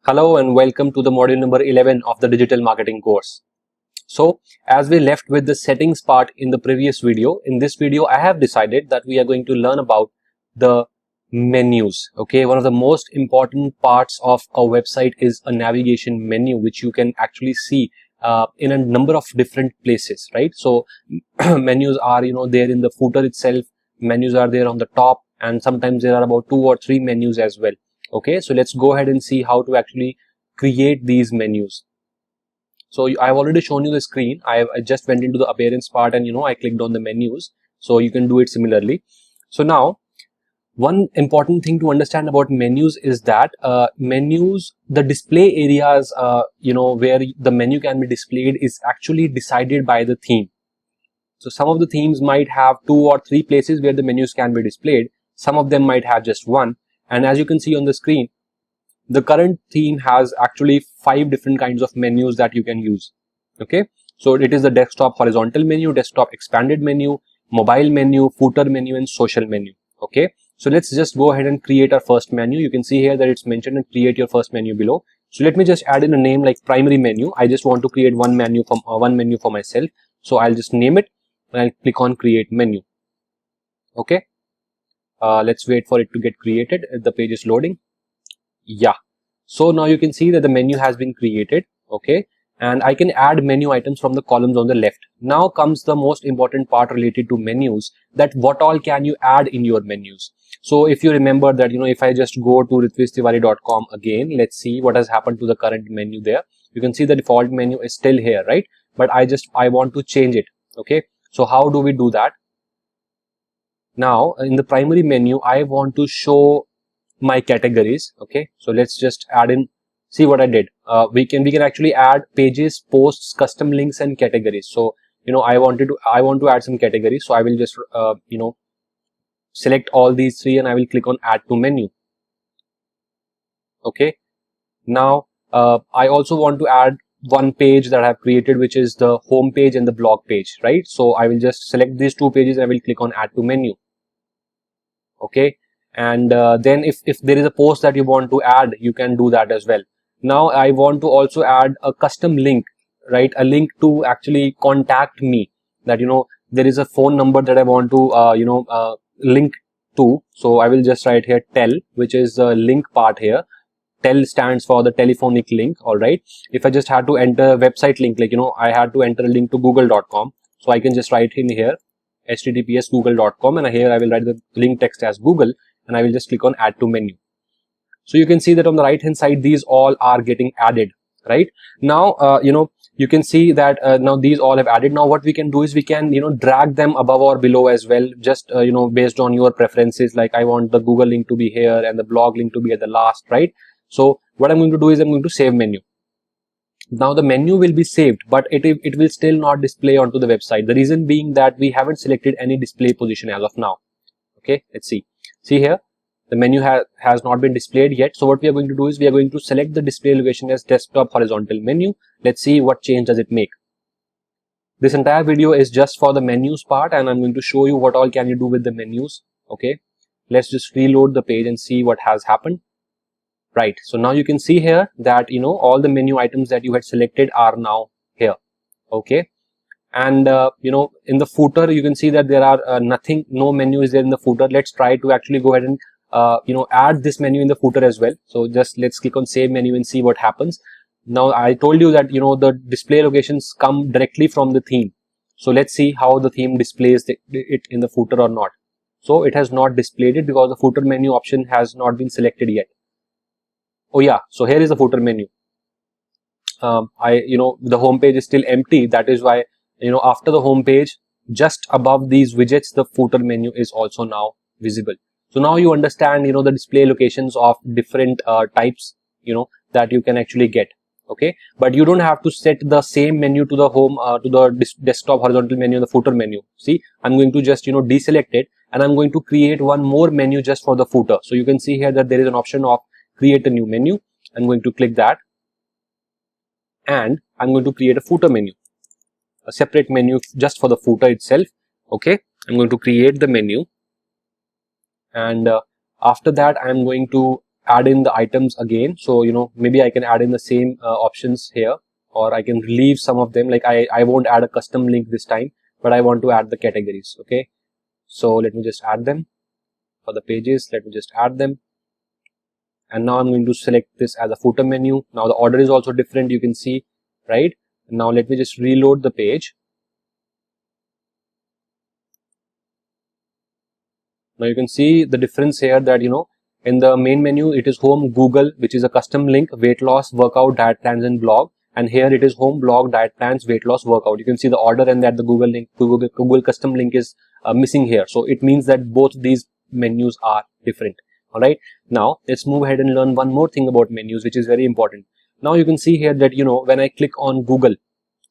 Hello and welcome to the module number 11 of the digital marketing course. So as we left with the settings part in the previous video, in this video I have decided that we are going to learn about the menus. Okay, one of the most important parts of a website is a navigation menu, which you can actually see in a number of different places, right? So menus are there in the footer itself, menus are there on the top, and sometimes there are about 2 or 3 menus as well. Okay, so let's go ahead and see how to actually create these menus. So I've already shown you the screen. I just went into the appearance part and I clicked on the menus. So you can do it similarly. So now one important thing to understand about menus is that menus, the display areas, where the menu can be displayed is actually decided by the theme. So some of the themes might have 2 or 3 places where the menus can be displayed. Some of them might have just one. And as you can see on the screen, the current theme has actually 5 different kinds of menus that you can use. Okay, so it is the desktop horizontal menu, desktop expanded menu, mobile menu, footer menu, and social menu. Okay, so let's just go ahead and create our first menu. You can see here that it's mentioned and create your first menu below. So let me just add in a name like primary menu. I just want to create one menu for myself. So I'll just name it and I'll click on create menu. Okay, let's wait for it to get created. The page is loading. Yeah, so now you can see that the menu has been created. Okay, and I can add menu items from the columns on the left. Now comes the most important part related to menus, that what all can you add in your menus. So if you remember that, if I just go to ritwishtiwari.com again, let's see what has happened to the current menu there. You can see the default menu is still here, right? But I want to change it. Okay, so how do we do that? Now in the primary menu, I want to show my categories. Okay, so let's just add in, see what I did. We can actually add pages, posts, custom links, and categories. So I want to add some categories. So I will just select all these 3 and I will click on add to menu. Okay, now I also want to add one page that I have created, which is the home page and the blog page, right? So I will just select these 2 pages and I will click on add to menu. Okay, and then if there is a post that you want to add, you can do that as well. Now I want to also add a custom link, right? A link to actually contact me, that there is a phone number that I want to link to. So I will just write here tel, which is the link part here. Tel stands for the telephonic link. All right, if I just had to enter a website link, like I had to enter a link to google.com, so I can just write in here https google.com, and here I will write the link text as Google, and I will just click on add to menu. So you can see that on the right hand side, these all are getting added. Right now, you can see that now these all have added. Now what we can do is we can drag them above or below as well, just based on your preferences. Like I want the Google link to be here and the blog link to be at the last, right? So what I'm going to do is I'm going to save menu. Now the menu will be saved, but it will still not display onto the website. The reason being that we haven't selected any display position as of now. Okay, let's see here, the menu has not been displayed yet. So what we are going to do is we are going to select the display location as desktop horizontal menu. Let's see what change does it make. This entire video is just for the menus part, and I'm going to show you what all can you do with the menus. Okay, let's just reload the page and see what has happened. Right, so now you can see here that all the menu items that you had selected are now here. Okay, and in the footer you can see that there are no menu is there in the footer. Let's try to actually go ahead and add this menu in the footer as well. So just let's click on save menu and see what happens. Now I told you that the display locations come directly from the theme. So let's see how the theme displays it in the footer or not. So it has not displayed it because the footer menu option has not been selected yet. Oh yeah, so here is the footer menu. The home page is still empty. That is why after the home page, just above these widgets, the footer menu is also now visible. So now you understand the display locations of different types that you can actually get. Okay, but you don't have to set the same menu to the home to the desktop horizontal menu and the footer menu. See, I'm going to just deselect it, and I'm going to create one more menu just for the footer. So you can see here that there is an option of create a new menu. I'm going to click that, and I'm going to create a footer menu, a separate menu just for the footer itself. Okay, I'm going to create the menu, and after that I'm going to add in the items again. So, maybe I can add in the same options here, or I can leave some of them. Like I won't add a custom link this time, but I want to add the categories. Okay. So let me just add them for the pages. Let me just add them. And now I'm going to select this as a footer menu. Now the order is also different. You can see, right? Now let me just reload the page. Now you can see the difference here that, in the main menu, it is home Google, which is a custom link, weight loss, workout, diet plans, and blog. And here it is home blog, diet plans, weight loss, workout. You can see the order and that the Google link, Google custom link is missing here. So it means that both these menus are different. All right. Now let's move ahead and learn one more thing about menus, which is very important. Now you can see here that, when I click on Google,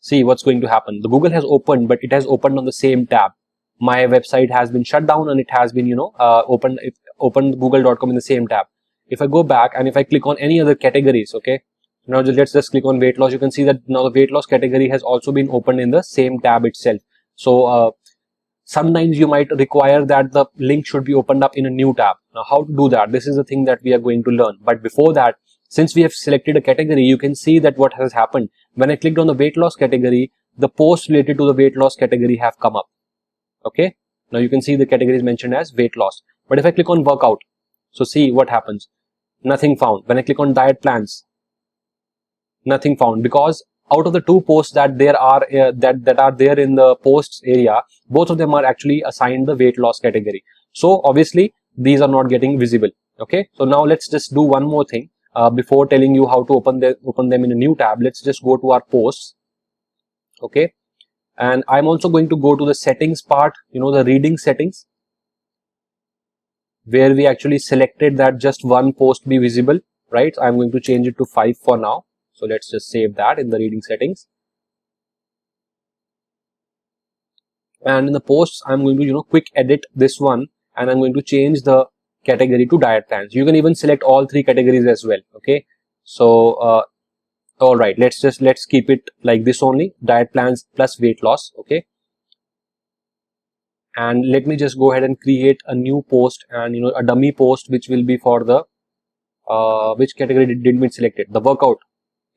see what's going to happen. The Google has opened, but it has opened on the same tab. My website has been shut down and it has been, opened google.com in the same tab. If I go back and if I click on any other categories, okay, now let's just click on weight loss. You can see that now the weight loss category has also been opened in the same tab itself. So sometimes you might require that the link should be opened up in a new tab. Now how to do that? This is the thing that we are going to learn. But before that, since we have selected a category, you can see that what has happened. When I clicked on the weight loss category, the posts related to the weight loss category have come up. Okay. Now you can see the category is mentioned as weight loss. But if I click on workout, so see what happens. Nothing found. When I click on diet plans, nothing found, because out of the two posts that there are that are there in the posts area, both of them are actually assigned the weight loss category. So obviously these are not getting visible. Okay. So now let's just do one more thing before telling you how to open them in a new tab. Let's just go to our posts. Okay. And I'm also going to go to the settings part, the reading settings, where we actually selected that just one post be visible, right? I'm going to change it to 5 for now. So let's just save that in the reading settings. And in the posts, I'm going to, quick edit this one, and I'm going to change the category to diet plans. You can even select all 3 categories as well. Okay. So, all right, let's keep it like this only, diet plans plus weight loss. Okay. And let me just go ahead and create a new post and, a dummy post, which will be for the, which category did we select it? The workout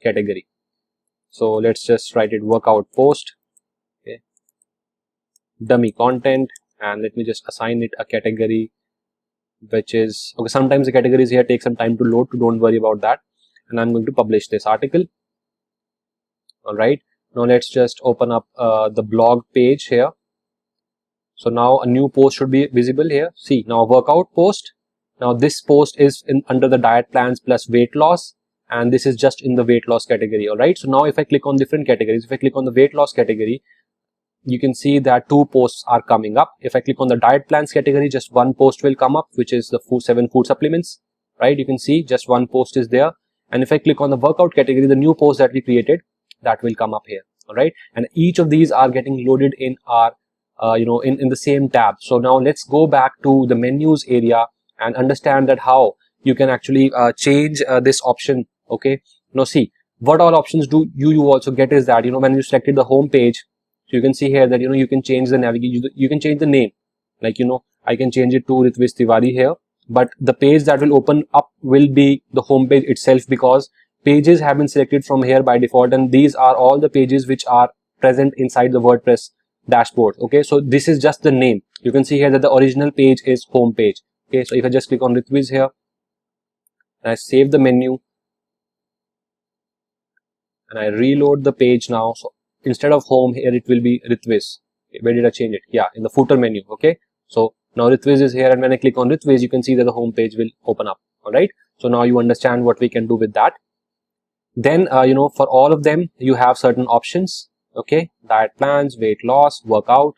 category. So let's just write it workout post. Okay. Dummy content. And let me just assign it a category, which is, okay, sometimes the categories here take some time to load, so don't worry about that. And I'm going to publish this article. All right. Now let's just open up the blog page here. So now a new post should be visible here. See, now workout post. Now this post is under the diet plans plus weight loss, and this is just in the weight loss category. All right. So now if I click on different categories, if I click on the weight loss category, you can see that 2 posts are coming up. If I click on the diet plans category, just one post will come up, which is the 7 food supplements, right? You can see just one post is there. And if I click on the workout category, the new post that we created, that will come up here. All right. And each of these are getting loaded in our, in the same tab. So now let's go back to the menus area and understand that how you can actually change this option. Okay. Now see, what all options do you also get is that, when you selected the home page, so you can see here that, you can change the navigation, you can change the name. Like, I can change it to Ritviz Tiwari here, but the page that will open up will be the home page itself, because pages have been selected from here by default, and these are all the pages which are present inside the WordPress dashboard. Okay. So this is just the name. You can see here that the original page is home page. Okay. So if I just click on Ritviz here and I save the menu and I reload the page now. So instead of home here, it will be Ritviz. Okay, where did I change it? Yeah, in the footer menu. Okay. So now Ritviz is here, and when I click on Ritviz, you can see that the home page will open up. All right. So now you understand what we can do with that. Then, for all of them, you have certain options. Okay. Diet plans, weight loss, workout.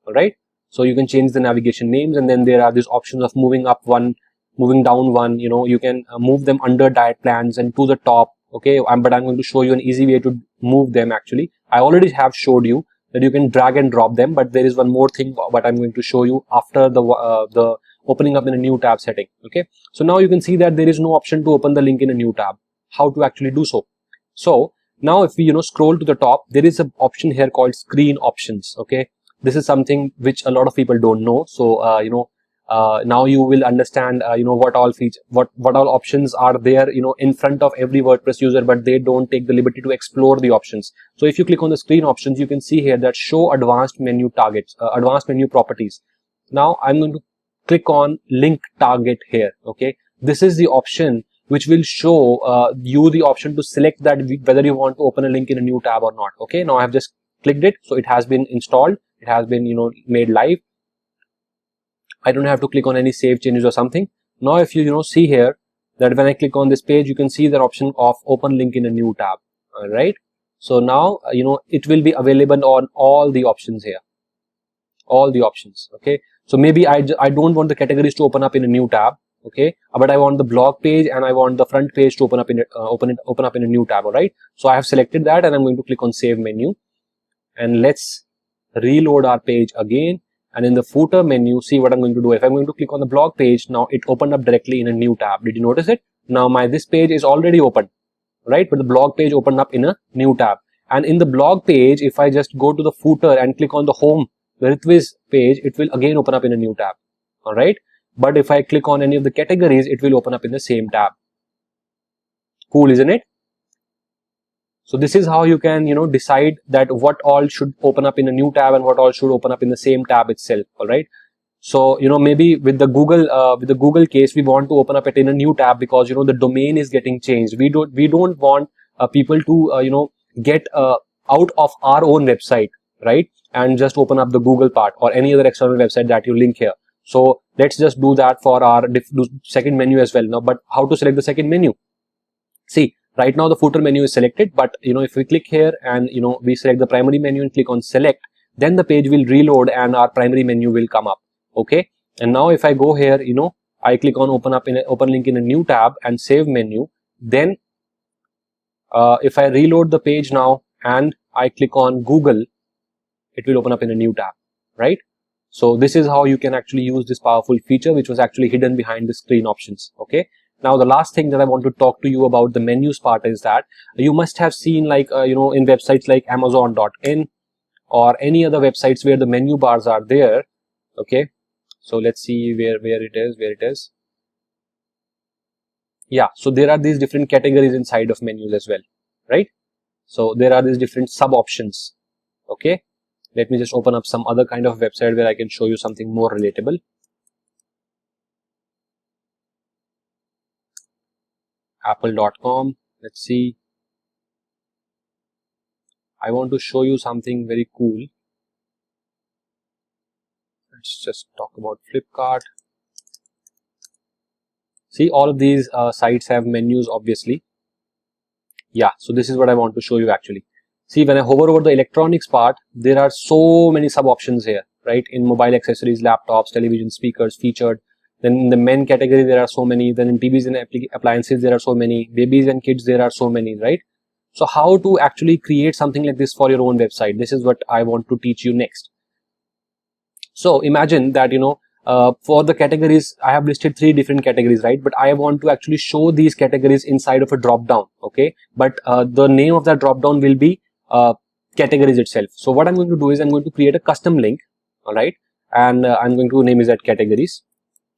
All right. So you can change the navigation names, and then there are these options of moving up one, moving down one. You can move them under diet plans and to the top. Okay. But I'm going to show you an easy way to move them. Actually, I already have showed you that you can drag and drop them, but there is one more thing what I'm going to show you after the opening up in a new tab setting. Okay. So now you can see that there is no option to open the link in a new tab. How to actually do so? So now if we, scroll to the top, there is an option here called screen options. Okay. This is something which a lot of people don't know. So, Now you will understand what all what all options are there in front of every WordPress user, but they don't take the liberty to explore the options. So if you click on the screen options, you can see here that show advanced menu targets, advanced menu properties. Now I'm going to click on link target here. Okay, this is the option which will show you the option to select that whether you want to open a link in a new tab or not. Okay, now I have just clicked it, so it has been installed, it has been made live. I don't have to click on any save changes or something. Now if you see here that when I click on this page, you can see that option of open link in a new tab. All right, so now it will be available on all the options here, all the options. Okay, so maybe I don't want the categories to open up in a new tab. Okay, but I want the blog page and I want the front page to open up in a new tab. All right, so I have selected that and I'm going to click on save menu, and let's reload our page again. And in the footer menu, see what I'm going to do. If I'm going to click on the blog page, now it opened up directly in a new tab. Did you notice it? Now this page is already open, right? But the blog page opened up in a new tab. And in the blog page, if I just go to the footer and click on the home Ritviz page, it will again open up in a new tab. All right. But if I click on any of the categories, it will open up in the same tab. Cool, isn't it? So this is how you can decide that what all should open up in a new tab and what all should open up in the same tab itself. All right, so maybe with the Google case, we want to open up it in a new tab because the domain is getting changed. We don't want people to get out of our own website, right, and just open up the Google part or any other external website that you link here. So let's just do that for our second menu as well. Now, but how to select the second menu? See, right now the footer menu is selected, but if we click here and we select the primary menu and click on select, then the page will reload and our primary menu will come up. Okay, and now if I go here, I click on open link in a new tab and save menu, then if I reload the page now and I click on Google, it will open up in a new tab, right? So this is how you can actually use this powerful feature, which was actually hidden behind the screen options. Okay, now the last thing that I want to talk to you about the menus part is that you must have seen, like in websites like Amazon.in or any other websites where the menu bars are there. Okay, so let's see where it is. Yeah, so there are these different categories inside of menus as well, right? So there are these different sub options. Okay, let me just open up some other kind of website where I can show you something more relatable. Apple.com. Let's see. I want to show you something very cool. Let's just talk about Flipkart. See, all of these sites have menus, obviously. Yeah, so this is what I want to show you actually. See, when I hover over the electronics part, there are so many sub options here, right? In mobile accessories, laptops, television, speakers, featured. Then in the men category, there are so many. Then in TVs and appliances, there are so many. Babies and kids, there are so many, right? So how to actually create something like this for your own website? This is what I want to teach you next. So imagine that, for the categories, I have listed 3 different categories, right? But I want to actually show these categories inside of a drop down. Okay, but the name of that drop down will be categories itself. So what I'm going to do is I'm going to create a custom link. All right, and I'm going to name it as categories.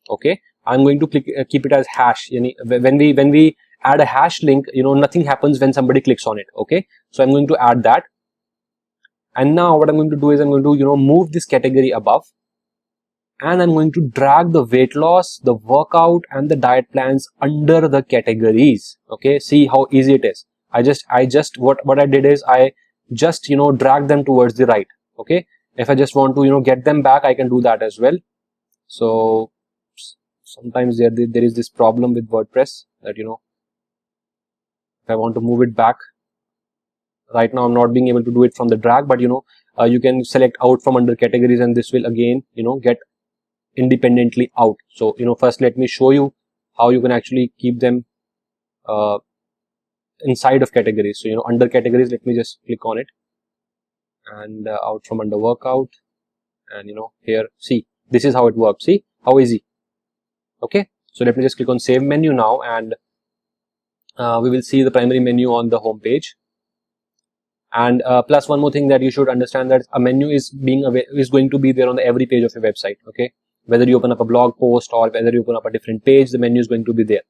Okay, I'm going to keep it as hash. When we add a hash link, nothing happens when somebody clicks on it. Okay, so I'm going to add that. And now what I'm going to do is I'm going to move this category above, and I'm going to drag the weight loss, the workout, and the diet plans under the categories. Okay, see how easy it is. What I did is I just drag them towards the right. Okay, if I just want to get them back, I can do that as well. So sometimes there is this problem with WordPress that if I want to move it back, right now I'm not being able to do it from the drag, but you can select out from under categories, and this will again get independently out. So first let me show you how you can actually keep them inside of categories. So under categories, let me just click on it, and out from under workout, and here, see, this is how it works. See how easy. Okay, so let me just click on save menu now, and we will see the primary menu on the home page. And plus one more thing that you should understand, that a menu is going to be there on every page of your website. Okay, Whether you open up a blog post or whether you open up a different page, the menu is going to be there.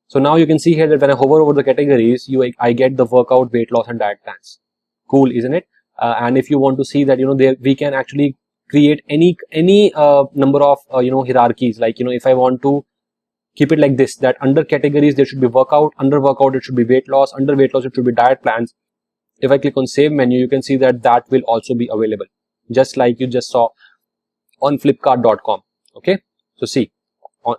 So now you can see here that when I hover over the categories, I get the workout, weight loss and diet plans. Cool, isn't it? And if you want to see that, there we can actually create any number of hierarchies. Like, if I want to keep it like this, that under categories there should be workout, under workout it should be weight loss, under weight loss it should be diet plans. If I click on save menu, you can see that that will also be available, just like you just saw on flipkart.com. Okay, so see,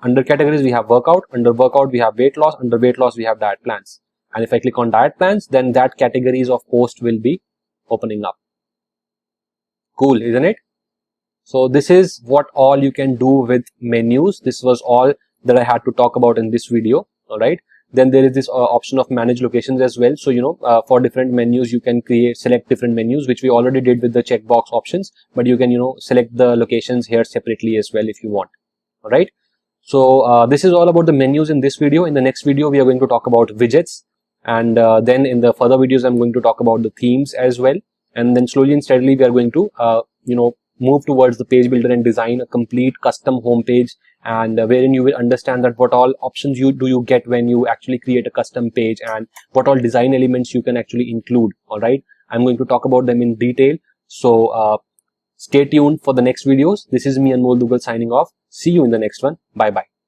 under categories we have workout, under workout we have weight loss, under weight loss we have diet plans. And if I click on diet plans, then that categories of post will be opening up. Cool, isn't it? So this is what all you can do with menus. This was all that I had to talk about in this video. All right. Then there is this option of manage locations as well. So, for different menus, you can select different menus, which we already did with the checkbox options, but you can, select the locations here separately as well if you want. All right. So this is all about the menus in this video. In the next video, we are going to talk about widgets. And then in the further videos, I'm going to talk about the themes as well. And then slowly and steadily, we are going to, move towards the page builder and design a complete custom homepage, and wherein you will understand that what all options you get when you actually create a custom page, and what all design elements you can actually include. All right, I'm going to talk about them in detail. So stay tuned for the next videos. This is me, Anmol Dugal, signing off. See you in the next one. Bye bye.